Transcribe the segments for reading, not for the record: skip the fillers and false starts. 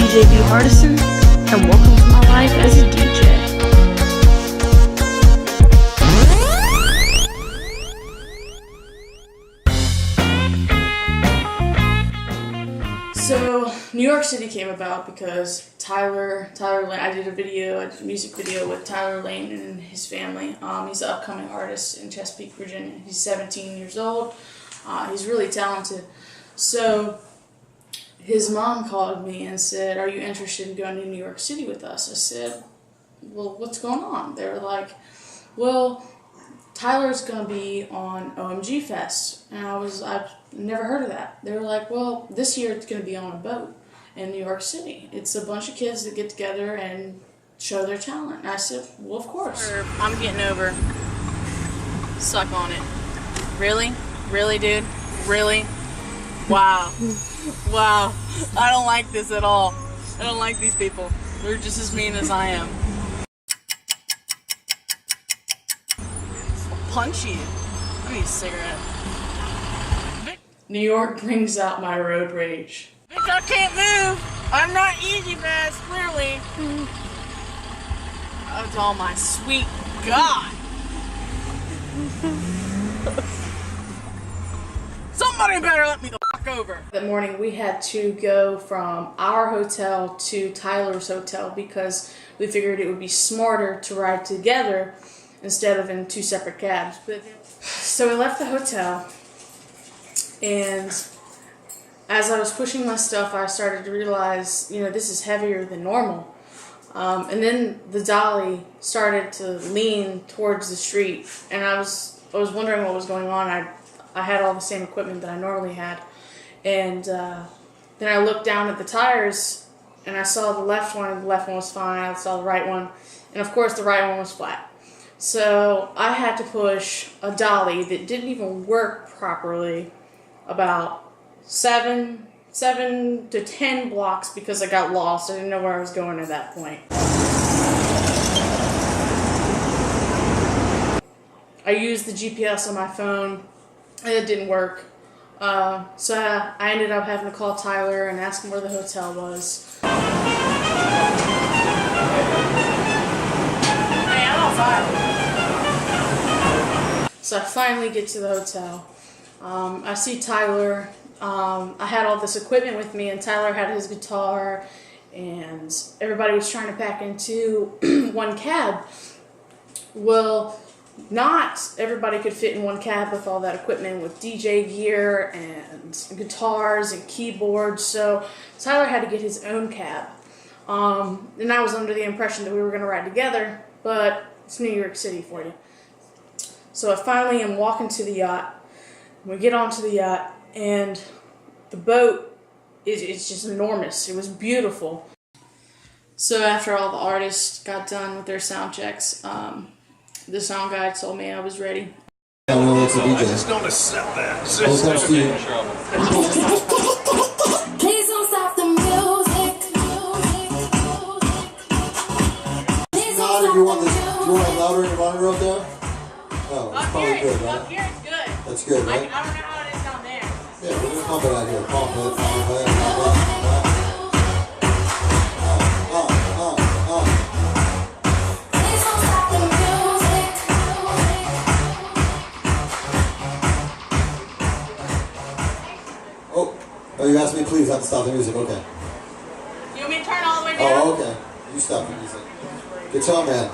DJ B. Hardison, and welcome to my life as a DJ. So, New York City came about because Tyler Lane, I did a music video with Tyler Lane and his family. He's an upcoming artist in Chesapeake, Virginia. He's 17 years old. He's really talented. So, his mom called me and said, "Are you interested in going to New York City with us?" I said, "Well, what's going on?" They were like, "Well, Tyler's going to be on OMG Fest." And I've never heard of that. They were like, "Well, this year it's going to be on a boat in New York City. It's a bunch of kids that get together and show their talent." And I said, "Well, of course." I'm getting over. Suck on it. Really? Really, dude? Really? Wow. Wow. I don't like this at all. I don't like these people. They're just as mean as I am. I'll punch you. I need a cigarette. New York brings out my road rage. Bitch, I can't move. I'm not easy fast, clearly. Oh, oh my sweet God. Somebody better let me the fuck over. That morning we had to go from our hotel to Tyler's hotel because we figured it would be smarter to ride together instead of in two separate cabs. So we left the hotel, and as I was pushing my stuff, I started to realize, this is heavier than normal. And then the dolly started to lean towards the street, and I was wondering what was going on. I had all the same equipment that I normally had, and then I looked down at the tires, and I saw the left one, and the left one was fine. I saw the right one, and of course the right one was flat. So I had to push a dolly that didn't even work properly about 7 to 10 blocks because I got lost. I didn't know where I was going at that point. I used the GPS on my phone, and it didn't work. So I ended up having to call Tyler and ask him where the hotel was. Hey, I'm on fire. So I finally get to the hotel. I see Tyler. I had all this equipment with me, and Tyler had his guitar, and everybody was trying to pack into one cab. Well, not everybody could fit in one cab with all that equipment, with DJ gear and guitars and keyboards, so Tyler had to get his own cab. And I was under the impression that we were going to ride together, but it's New York City for you. So I finally am walking to the yacht. We get onto the yacht, and the boat is just enormous. It was beautiful. So after all the artists got done with their sound checks, the sound guy told me I was ready. I just don't accept that. Please don't stop the music. Not if you want it louder in your monitor up there? Oh, it's probably good, right? Up here it's good. That's good, right? I don't know how it is down there. Yeah, we're just pump it out here. Pump it. Please don't stop the music. Oh, you asked me please not to stop the music, okay. You want me to turn all the way down? Oh, okay. You stop the music. Guitar man.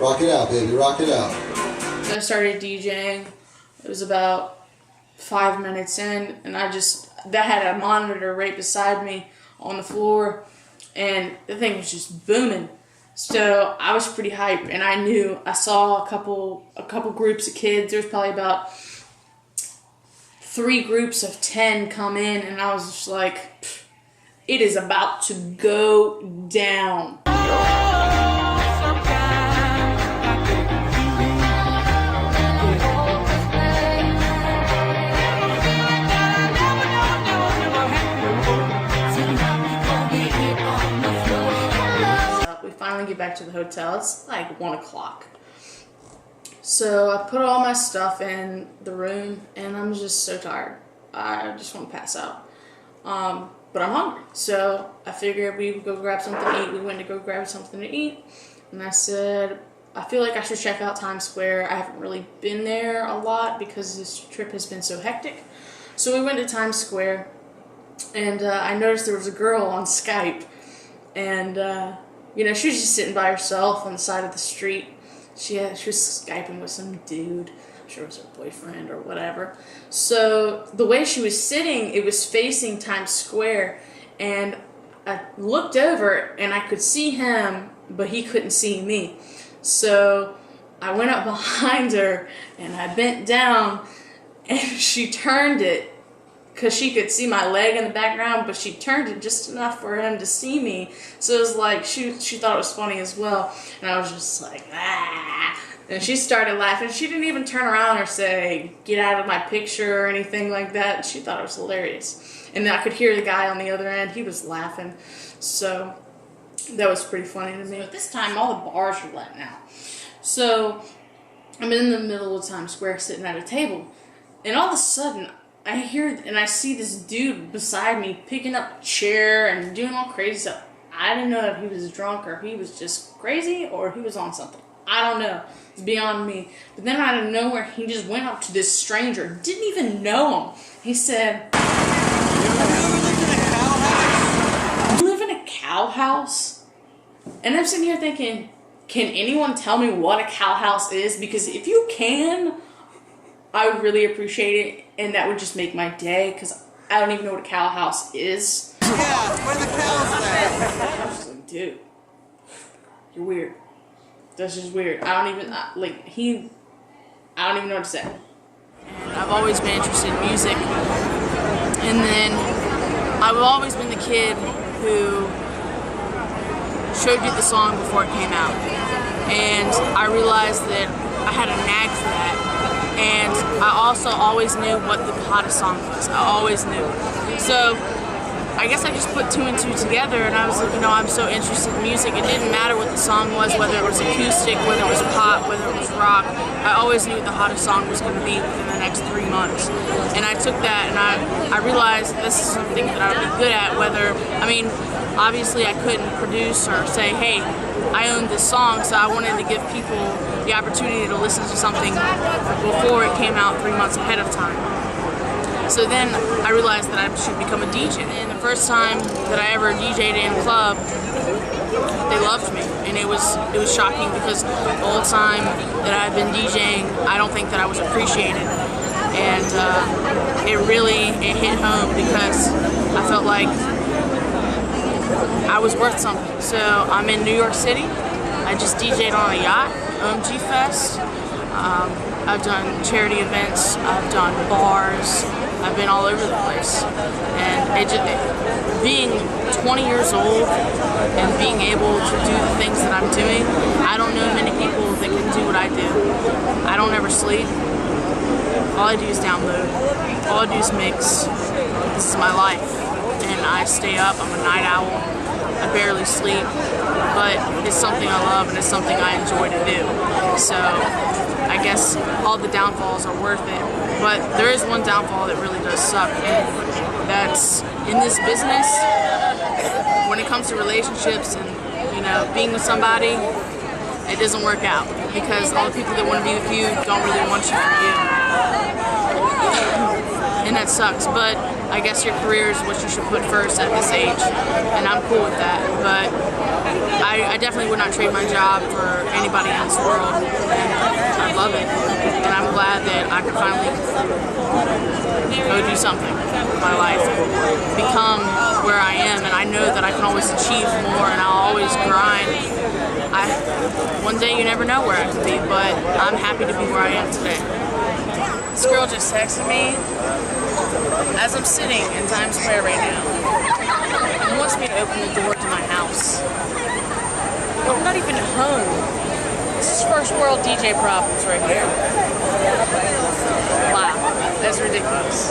Rock it out, baby. Rock it out. I started DJing. It was about 5 minutes in, and that had a monitor right beside me on the floor, and the thing was just booming. So I was pretty hyped, and I saw a couple groups of kids. There's probably about 3 groups of 10 come in, and I was just like, it is about to go down. Get back to the hotel. It's like 1 o'clock. So I put all my stuff in the room, and I'm just so tired. I just want to pass out. but I'm hungry. So I figured we would go grab something to eat. We went to go grab something to eat. And I said, I feel like I should check out Times Square. I haven't really been there a lot because this trip has been so hectic. So we went to Times Square, and I noticed there was a girl on Skype. And, you know, she was just sitting by herself on the side of the street. She was Skyping with some dude. I'm sure it was her boyfriend or whatever. So the way she was sitting, it was facing Times Square. And I looked over, and I could see him, but he couldn't see me. So I went up behind her, and I bent down, and she turned it, because she could see my leg in the background, but she turned it just enough for him to see me. So it was like, she thought it was funny as well. And I was just like, ah. And she started laughing. She didn't even turn around or say, get out of my picture or anything like that. She thought it was hilarious. And then I could hear the guy on the other end. He was laughing. So that was pretty funny to me. But this time, all the bars were letting out. So I'm in the middle of Times Square sitting at a table. And all of a sudden, I hear and I see this dude beside me picking up a chair and doing all crazy stuff. I didn't know if he was drunk or if he was just crazy or if he was on something. I don't know. It's beyond me. But then out of nowhere, he just went up to this stranger. Didn't even know him. He said, "You live in a cow house?" And I'm sitting here thinking, can anyone tell me what a cow house is? Because if you can, I would really appreciate it, and that would just make my day, because I don't even know what a cow house is. Yeah, where the cows at? I was just like, dude, you're weird. That's just weird. I don't even know what to say. And I've always been interested in music. And then I've always been the kid who showed you the song before it came out. And I realized that I had a knack for that. And I also always knew what the hottest song was. I always knew. So I guess I just put two and two together, and I was like, you know, I'm so interested in music. It didn't matter what the song was, whether it was acoustic, whether it was pop, whether it was rock. I always knew what the hottest song was going to be within the next 3 months. And I took that, and I realized this is something that I would be good at, whether, I mean, obviously I couldn't produce or say, hey, I own this song, so I wanted to give people the opportunity to listen to something before it came out 3 months ahead of time. So then I realized that I should become a DJ. And the first time that I ever DJ'd in a club, they loved me. And it was shocking because the whole time that I've been DJing, I don't think that I was appreciated. And it hit home because I felt like I was worth something. So I'm in New York City. I just DJ'd on a yacht, OMG Fest. I've done charity events. I've done bars. I've been all over the place. And being 20 years old and being able to do the things that I'm doing, I don't know many people that can do what I do. I don't ever sleep. All I do is download. All I do is mix. This is my life. And I stay up. I'm a night owl. I barely sleep. But it's something I love and it's something I enjoy to do. So I guess all the downfalls are worth it. But there is one downfall that really does suck, and that's in this business, when it comes to relationships and, you know, being with somebody, it doesn't work out because all the people that want to be with you don't really want you for you. And that sucks, but I guess your career is what you should put first at this age, and I'm cool with that. But I definitely would not trade my job for anybody in this world, and I love it. And I'm glad that I could finally go do something with my life and become where I am. And I know that I can always achieve more, and I'll always grind. One day you never know where I could be, but I'm happy to be where I am today. This girl just texted me as I'm sitting in Times Square right now. He wants me to open the door to my house. But I'm not even home. This is first world DJ problems right here. Wow, that's ridiculous.